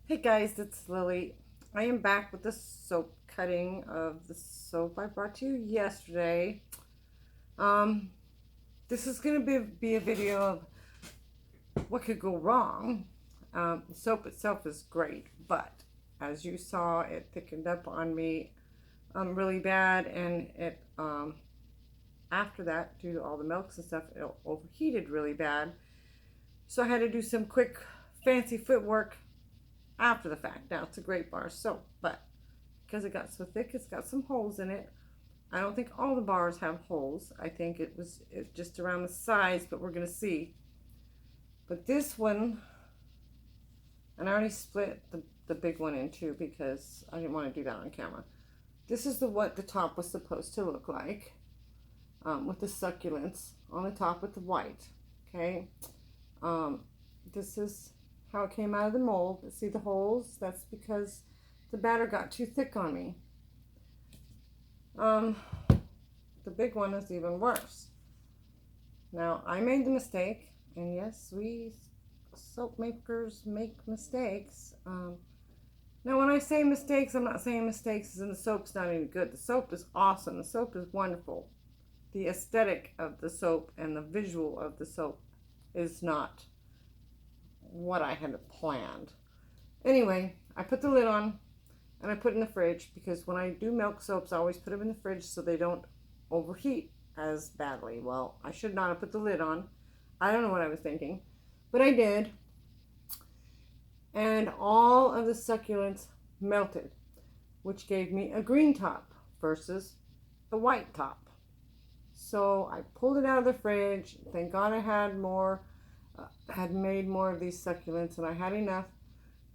Hey guys, it's Lily. I am back with the soap cutting of the soap I brought to you yesterday. Um, this is going to be a video of what could go wrong. The soap itself is great, but as you saw, it thickened up on me really bad, and it after that, due to all the milks and stuff, it overheated really bad. So I had to do some quick fancy footwork after the fact. Now it's a great bar soap, but because it got so thick, it's got some holes in it. I don't think all the bars have holes. I think it's just around the size, but we're gonna see. But this one, and I already split the big one in two because I didn't want to do that on camera. This is what the top was supposed to look like, with the succulents on the top with the white. Okay, um, this is how it came out of the mold. See the holes? That's because the batter got too thick on me. Um, the big one is even worse. Now, I made the mistake, and yes, we soap makers make mistakes. Now, when I say mistakes, I'm not saying mistakes as in the soap's not any good. The soap is awesome. The soap is wonderful. The aesthetic of the soap and the visual of the soap is not what I had planned. Anyway, I put the lid on and I put it in the fridge because when I do milk soaps, I always put them in the fridge so they don't overheat as badly. Well, I should not have put the lid on. I don't know what I was thinking, but I did. And all of the succulents melted, which gave me a green top versus the white top. So I pulled it out of the fridge. Thank God I had had made more of these succulents, and I had enough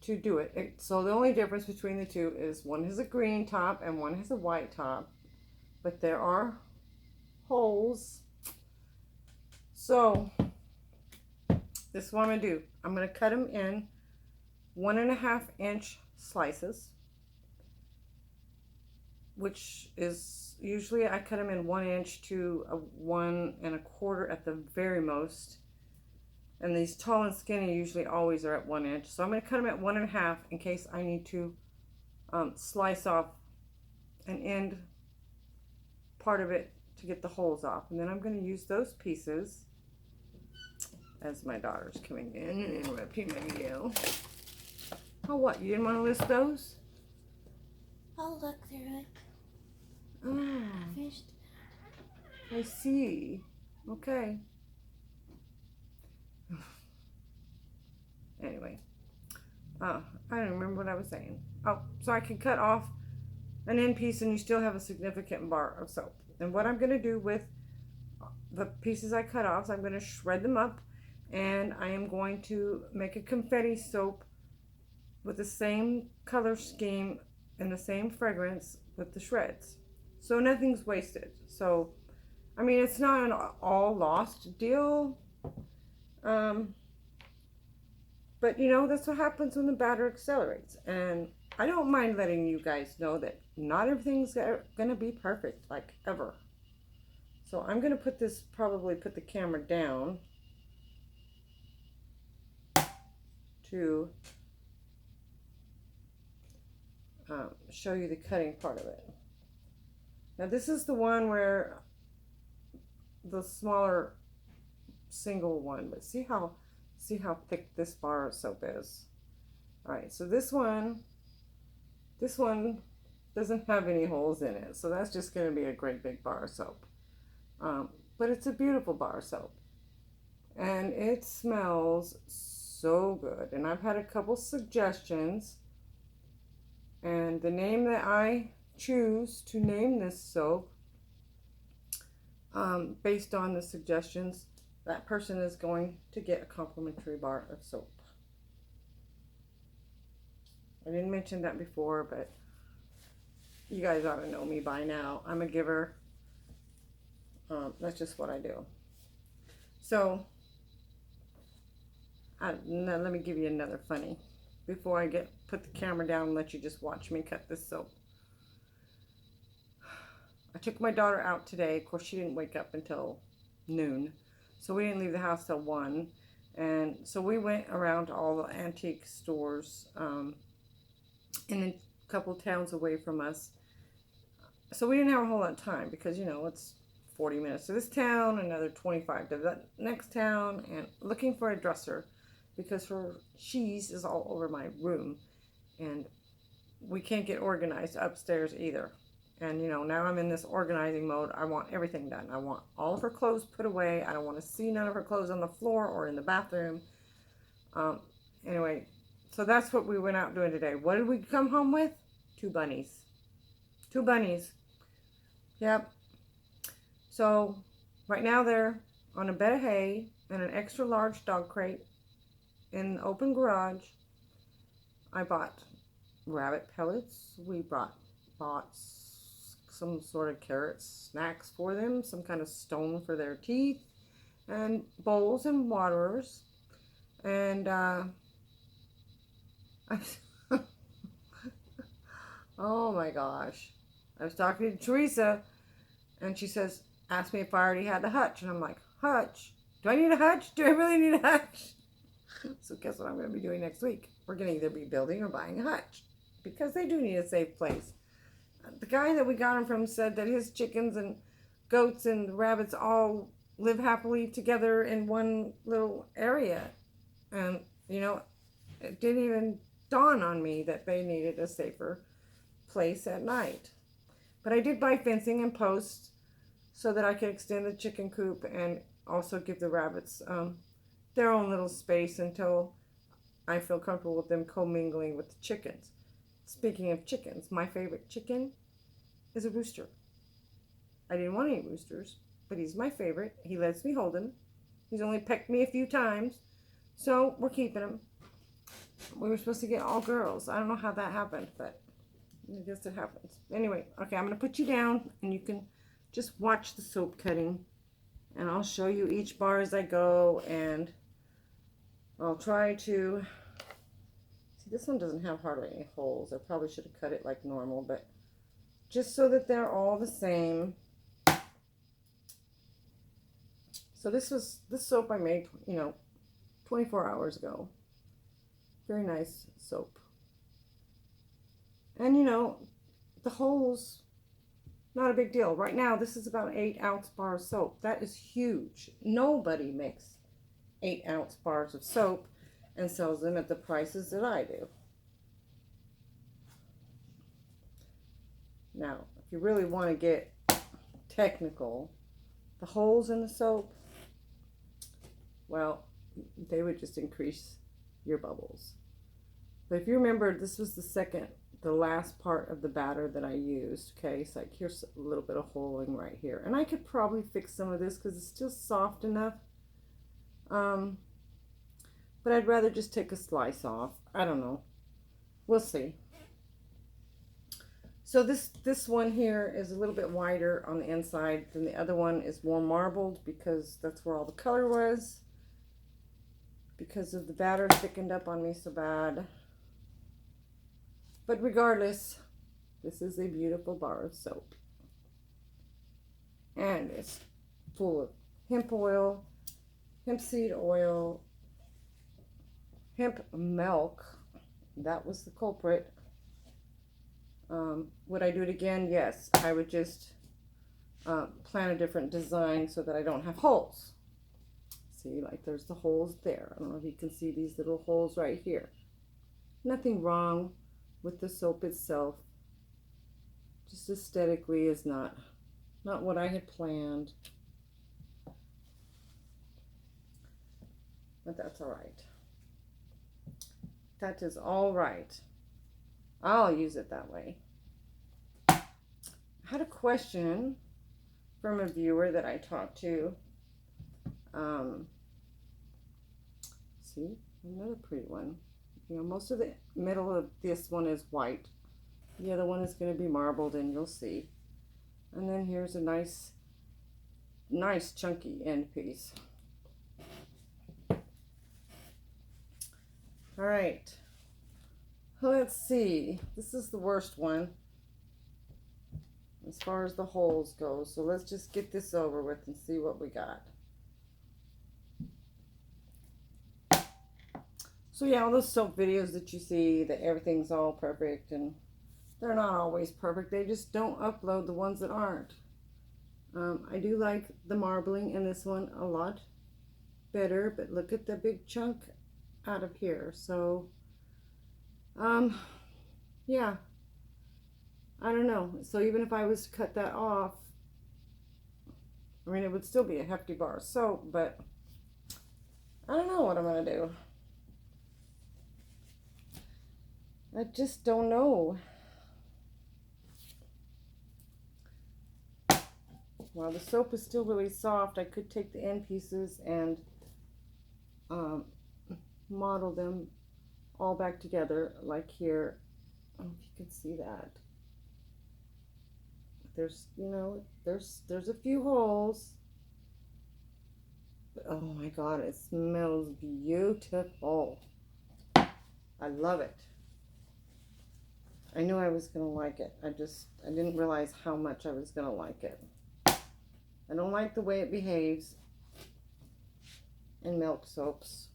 to do it. So the only difference between the two is one has a green top and one has a white top, but there are holes. So this is what I'm gonna do. I'm gonna cut them in 1.5 inch slices, which is usually I cut them in 1 inch to a 1.25 at the very most. And these tall and skinny usually always are at 1 inch. So I'm going to cut them at 1.5 in case I need to slice off an end part of it to get the holes off. And then I'm going to use those pieces as my daughter's coming in and interrupting my video. Oh, what? You didn't want to list those? I'll look through it. Oh, Finished. I see. Okay. Anyway, I don't remember what I was saying. Oh, so I can cut off an end piece and you still have a significant bar of soap. And what I'm going to do with the pieces I cut off, I'm going to shred them up, and I am going to make a confetti soap with the same color scheme and the same fragrance with the shreds. So nothing's wasted. So, I mean, it's not an all lost deal. But you know, that's what happens when the batter accelerates. And I don't mind letting you guys know that not everything's going to be perfect, like ever. So I'm going to probably put the camera down to show you the cutting part of it. Now this is the one where the smaller single one, but see how thick this bar of soap is. All right, so this one doesn't have any holes in it, so that's just going to be a great big bar of soap. But it's a beautiful bar of soap, and it smells so good. And I've had a couple suggestions, and the name that I choose to name this soap, based on the suggestions, that person is going to get a complimentary bar of soap. I didn't mention that before, but you guys ought to know me by now. I'm a giver. That's just what I do. So, now let me give you another funny before I put the camera down and let you just watch me cut this soap. I took my daughter out today. Of course, she didn't wake up until noon, so we didn't leave the house till 1. And so we went around to all the antique stores in a couple towns away from us. So we didn't have a whole lot of time because, you know, it's 40 minutes to this town, another 25 to that next town, and looking for a dresser because her cheese is all over my room. And we can't get organized upstairs either. And you know, now I'm in this organizing mode. I want everything done. I want all of her clothes put away. I don't want to see none of her clothes on the floor or in the bathroom. Um, anyway, so that's what we went out doing today. What did we come home with? 2 bunnies. 2 bunnies. Yep. So right now they're on a bed of hay and an extra large dog crate in the open garage. I bought rabbit pellets. We bought some sort of carrots, snacks for them, some kind of stone for their teeth, and bowls and waterers. And oh my gosh, I was talking to Teresa, and she says, asked me if I already had the hutch, and I'm like, hutch? Do I need a hutch? Do I really need a hutch? So guess what I'm going to be doing next week? We're going to either be building or buying a hutch because they do need a safe place. The guy that we got them from said that his chickens and goats and rabbits all live happily together in one little area. And, you know, it didn't even dawn on me that they needed a safer place at night. But I did buy fencing and posts so that I could extend the chicken coop and also give the rabbits their own little space until I feel comfortable with them commingling with the chickens. Speaking of chickens, my favorite chicken is a rooster. I didn't want any roosters, but he's my favorite. He lets me hold him. He's only pecked me a few times, so we're keeping him. We were supposed to get all girls. I don't know how that happened, but I guess it happens. Anyway, okay, I'm going to put you down, and you can just watch the soap cutting, and I'll show you each bar as I go, and I'll try to... See, this one doesn't have hardly any holes. I probably should have cut it like normal, but just so that they're all the same. So this soap I made, 24 hours ago. Very nice soap. And the holes, not a big deal. Right now, this is about 8-ounce bar of soap. That is huge. Nobody makes 8-ounce bars of soap and sells them at the prices that I do. Now, if you really want to get technical, the holes in the soap, well, they would just increase your bubbles. But if you remember, this was the last part of the batter that I used. Okay, so like here's a little bit of holing right here. And I could probably fix some of this because it's still soft enough. But I'd rather just take a slice off. I don't know. We'll see. So this one here is a little bit wider on the inside than the other one is more marbled because that's where all the color was. Because of the batter thickened up on me so bad. But regardless, this is a beautiful bar of soap. And it's full of hemp oil, hemp seed oil, hemp milk. That was the culprit. Would I do it again? Yes. I would just plan a different design so that I don't have holes. See, like there's the holes there. I don't know if you can see these little holes right here. Nothing wrong with the soap itself. Just aesthetically is not what I had planned. But that's all right. That is all right. I'll use it that way. I had a question from a viewer that I talked to. See, another pretty one. Most of the middle of this one is white. The other one is going to be marbled, and you'll see. And then here's a nice chunky end piece. All right. Let's see. This is the worst one as far as the holes go. So let's just get this over with and see what we got. So yeah, all those soap videos that you see, that everything's all perfect, and they're not always perfect. They just don't upload the ones that aren't. I do like the marbling in this one a lot better, but look at the big chunk out of here. So, yeah, I don't know. So even if I was to cut that off, I mean, it would still be a hefty bar of soap, but I don't know what I'm going to do. I just don't know. While the soap is still really soft, I could take the end pieces and model them all back together, like here. I don't know if you can see that. There's, there's a few holes. But oh my God, it smells beautiful. I love it. I knew I was gonna like it. I didn't realize how much I was gonna like it. I don't like the way it behaves in milk soaps,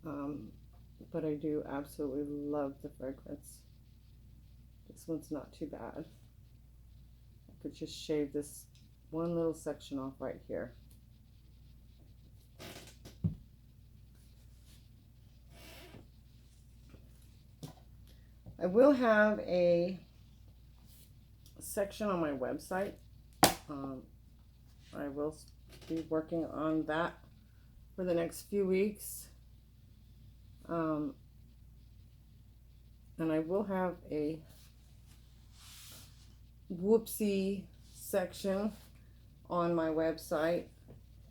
but I do absolutely love the fragrance. This one's not too bad. I could just shave this one little section off right here. I will have a section on my website. I will be working on that for the next few weeks. And I will have a whoopsie section on my website,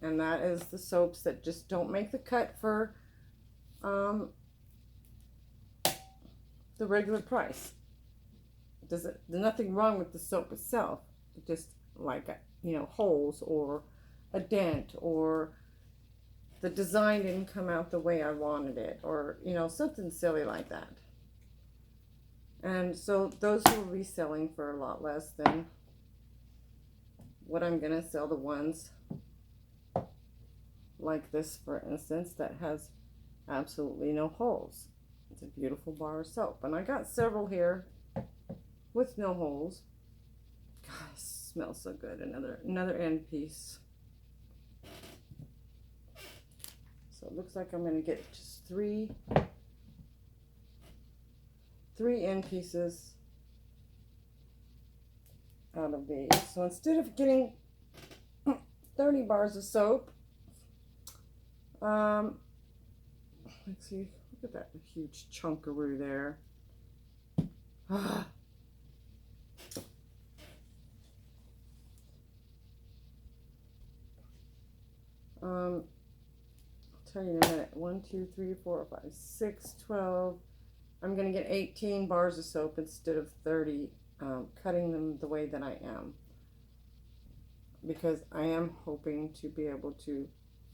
and that is the soaps that just don't make the cut for the regular price. There's nothing wrong with the soap itself. It just like holes or a dent, or the design didn't come out the way I wanted it, or something silly like that. And so those will be selling for a lot less than what I'm gonna sell the ones like this, for instance, that has absolutely no holes. It's a beautiful bar of soap, and I got several here with no holes. God, it smells so good. Another end piece. So it looks like I'm gonna get just three end pieces out of these. So instead of getting 30 bars of soap, let's see, look at that huge chunkaroo there. I'll tell you in a minute. 1, 2, 3, 4, 5, 6, 12. I'm going to get 18 bars of soap instead of 30, cutting them the way that I am, because I am hoping to be able to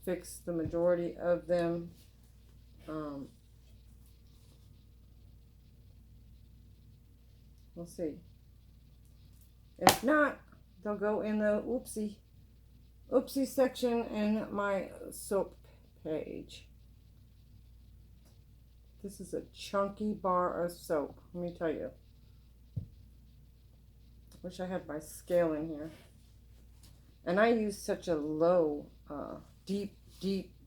fix the majority of them. We'll see. If not, they'll go in the oopsie section in my soap page. This is a chunky bar of soap, let me tell you. Wish I had my scale in here. And I use such a low, deep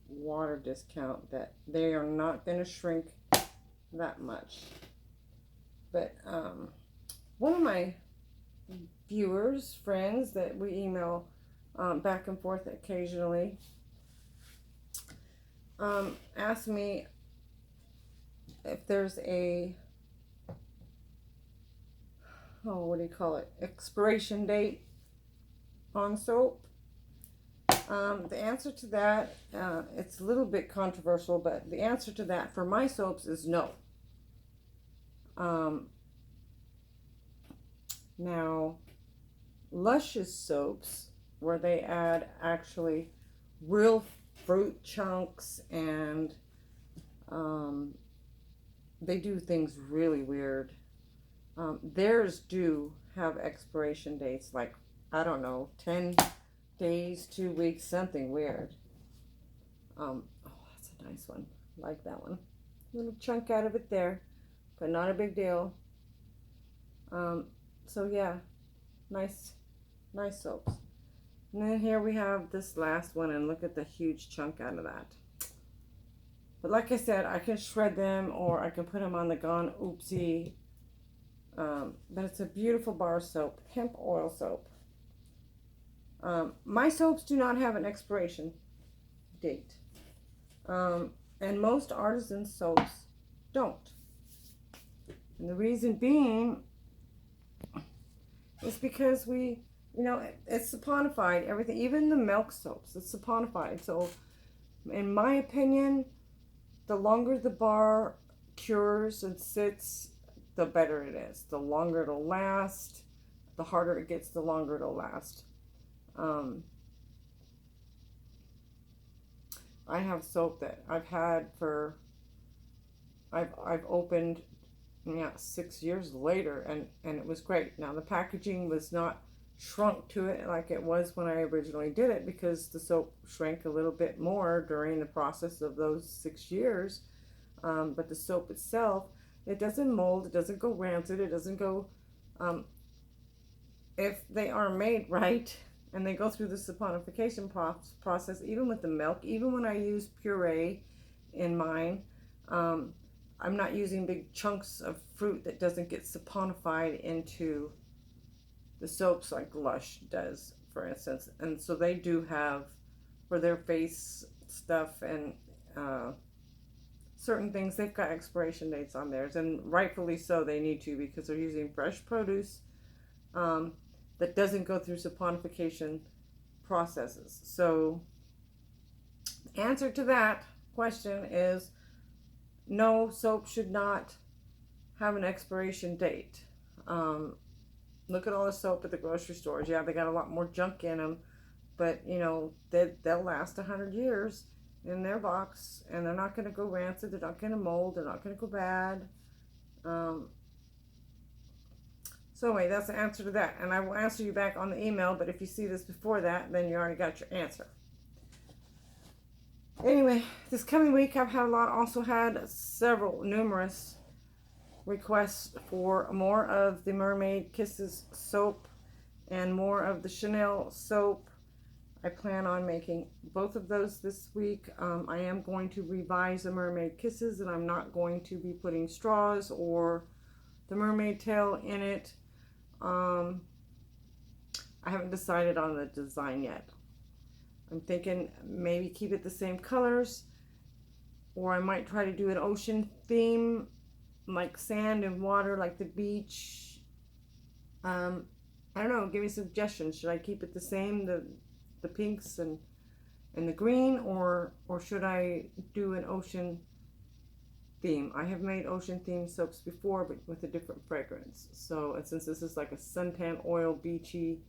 water discount that they are not going to shrink that much. But one of my viewers, friends that we email back and forth occasionally, asked me if there's a, what do you call it, expiration date on soap. The answer to that, it's a little bit controversial, but the answer to that for my soaps is no. Now, Lush's soaps, where they add actually real fruit chunks, and they do things really weird. Theirs do have expiration dates, like, I don't know, 10 days, 2 weeks, something weird. Oh, that's a nice one. I like that one. little chunk out of it there, but not a big deal. So yeah, nice, nice soaps. And then here we have this last one, and look at the huge chunk out of that. But like I said, I can shred them or I can put them on the Gone Oopsie. But it's a beautiful bar soap, hemp oil soap. My soaps do not have an expiration date. And most artisan soaps don't. And the reason being is because it's saponified, everything, even the milk soaps, it's saponified. So in my opinion, the longer the bar cures and sits, the better it is. The longer it'll last, the harder it gets, the longer it'll last. I have soap that I've had for, I've opened 6 years later, and it was great. Now the packaging was not shrunk to it like it was when I originally did it, because the soap shrank a little bit more during the process of those 6 years. But the soap itself, it doesn't mold, it doesn't go rancid, it doesn't go, if they are made right and they go through the saponification process, even with the milk, even when I use puree in mine, I'm not using big chunks of fruit that doesn't get saponified into the soaps like Lush does, for instance. And so they do have, for their face stuff and certain things, they've got expiration dates on theirs, and rightfully so, they need to, because they're using fresh produce that doesn't go through saponification processes. So the answer to that question is no, soap should not have an expiration date. Look at all the soap at the grocery stores. Yeah, they got a lot more junk in them, but they'll last 100 years in their box, and they're not going to go rancid, they're not going to mold, they're not going to go bad. So anyway, that's the answer to that, and I will answer you back on the email, but if you see this before that, then you already got your answer. Anyway, this coming week I've also had numerous requests for more of the Mermaid Kisses soap and more of the Chanel soap. I plan on making both of those this week. I am going to revise the Mermaid Kisses, and I'm not going to be putting straws or the mermaid tail in it. I haven't decided on the design yet. I'm thinking maybe keep it the same colors, or I might try to do an ocean theme, like sand and water, like the beach. I don't know, give me suggestions. Should I keep it the same, the pinks and the green, or should I do an ocean theme? I have made ocean theme soaps before, but with a different fragrance. So, and since this is like a suntan oil beachy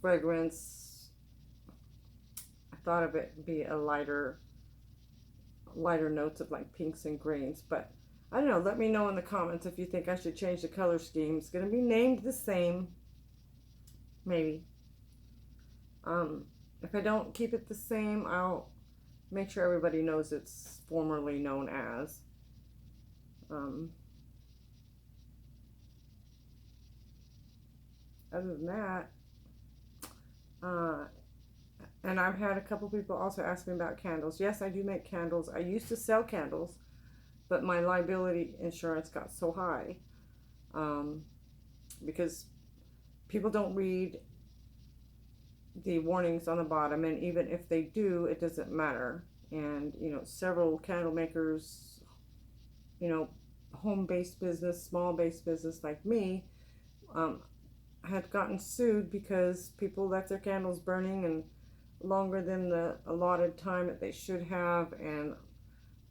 fragrance, I thought of it be a lighter notes of like pinks and greens. But I don't know, let me know in the comments if you think I should change the color scheme. It's going to be named the same, maybe. If I don't keep it the same, I'll make sure everybody knows it's formerly known as. Other than that, and I've had a couple people also ask me about candles. Yes, I do make candles. I used to sell candles, but my liability insurance got so high because people don't read the warnings on the bottom, and even if they do, it doesn't matter. And several candle makers, home-based business, small-based business like me, had gotten sued because people left their candles burning and longer than the allotted time that they should have, and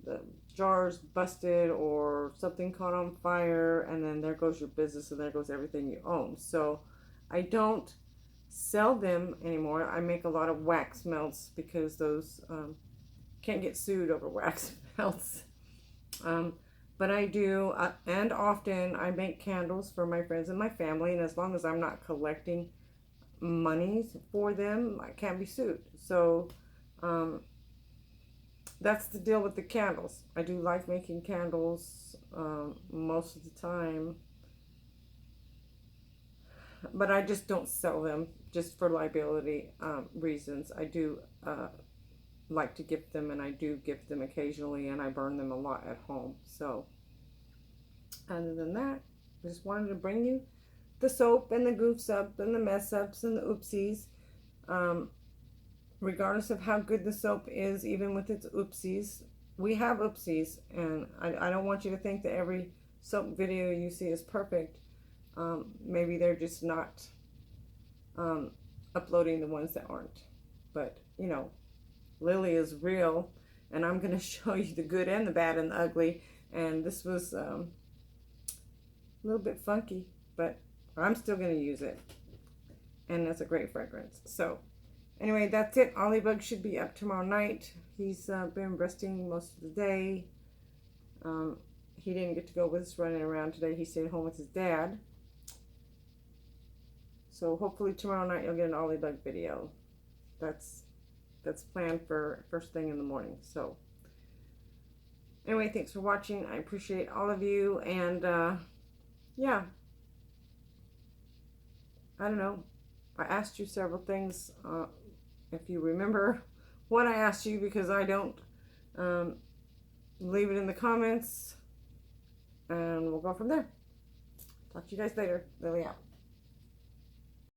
the jars busted or something caught on fire, and then there goes your business and there goes everything you own. So I don't sell them anymore. I make a lot of wax melts because those can't get sued over wax melts. But I do, and often I make candles for my friends and my family, and as long as I'm not collecting monies for them, I can't be sued. So that's the deal with the candles. I do like making candles most of the time, but I just don't sell them just for liability reasons. I do like to gift them, and I do gift them occasionally, and I burn them a lot at home. So other than that, I just wanted to bring you the soap and the goofs up and the mess ups and the oopsies. Um, Regardless of how good the soap is, even with its oopsies, we have oopsies, and I don't want you to think that every soap video you see is perfect. Maybe they're just not um, uploading the ones that aren't. But, you know, Lily is real, and I'm going to show you the good and the bad and the ugly. And this was a little bit funky, but I'm still going to use it. And it's a great fragrance. So, anyway, that's it. Ollybug should be up tomorrow night. He's been resting most of the day. He didn't get to go with us running around today. He stayed home with his dad. So hopefully tomorrow night you'll get an Ollybug video. That's planned for first thing in the morning. So anyway, thanks for watching. I appreciate all of you. And yeah, I don't know. I asked you several things. If you remember what I asked you, because I don't, leave it in the comments, and we'll go from there. Talk to you guys later. Lily out.